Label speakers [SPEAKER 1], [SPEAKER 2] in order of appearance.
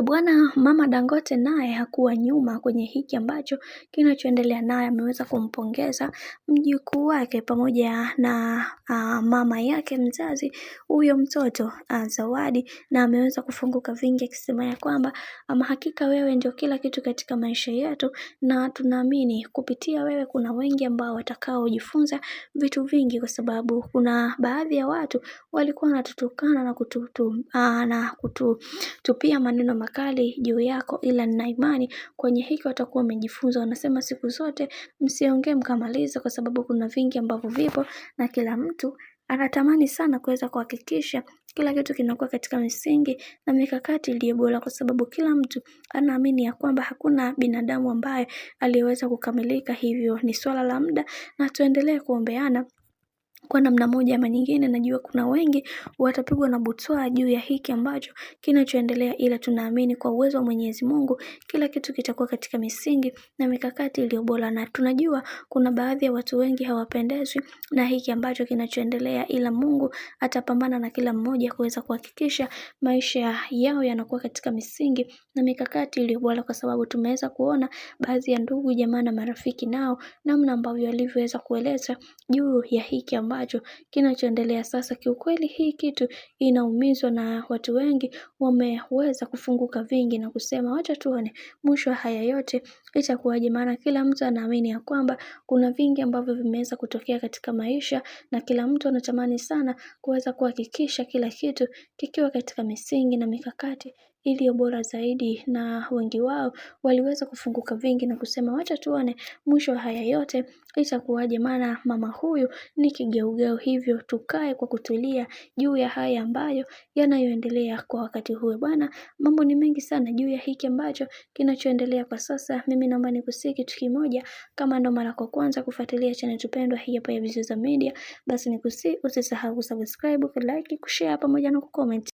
[SPEAKER 1] Bwana Mama Dangote naye hakuwa nyuma kwenye hiki ambacho kinachoendelea, naye ameweza kumpongeza mjukuu wake pamoja na mama yake mzazi huyo mtoto Zawadi, na ameweza kufunguka vingi akisema ya kwamba ama hakika wewe ndio kila kitu katika maisha yetu, na tunaamini kupitia wewe kuna wengi ambao watakaojifunza vitu vingi, kwa sababu kuna baadhi ya watu walikuwa wanatutukana na kututupia maneno makali juu yako, ila nina imani kwenye hiki watakuwa wamejifunza. Wanasema siku zote msiongee mkamaliza, kwa sababu kuna vingi ambavyo vipo na kila mtu anatamani sana kuweza kuhakikisha kila kitu kinakuwa katika misingi na mikakati iliyo bora, kwa sababu kila mtu anaamini ya kwamba hakuna binadamu ambaye aliyeweza kukamilika. Hivyo ni swala la muda na tuendelee kuombeana kwa namna moja ama nyingine. Najua kuna wengi watapigwa na butwaa juu ya hiki ambacho kinachoendelea, ila tunaamini kwa uwezo wa Mwenyezi Mungu kila kitu kitakuwa katika misingi na mikakati iliyo bora, na tunajua kuna baadhi ya watu wengi hawapendezwi na hiki ambacho kinachoendelea, ila Mungu atapambana na kila mmoja kuweza kuhakikisha maisha yao yanakuwa katika misingi na mikakati iliyo bora, kwa sababu tumeweza kuona baadhi ya ndugu jamaa na marafiki nao namna ambavyo walivyoweza kueleza juu ya hiki ambacho kinachoendelea sasa. Kiukweli hii kitu inaumizwa na watu wengi wameweza kufunguka vingi na kusema wacha tuone mwisho haya yote itakuwaje, maana kila mtu anaamini ya kwamba kuna vingi ambavyo vimeweza kutokea katika maisha, na kila mtu anatamani sana kuweza kuhakikisha kila kitu kikiwa katika misingi na mikakati iliyo bora zaidi, na wengi wao waliweza kufunguka vingi na kusema wacha tuone mwisho haya yote itakuwaje, maana mama huyu ni kigeugeu. Hivyo tukae kwa kutulia juu ya haya ambayo yanayoendelea kwa wakati huu. Bwana, mambo ni mengi sana juu ya hiki ambacho kinachoendelea kwa sasa. Mimi naomba nikusihi kitu kimoja, kama ndo mara kwa kwanza kufuatilia channel tupendwa hii hapa ya Vizuza Media, basi nikusihi usisahau kusubscribe, kulike, kushare pamoja na kucomment.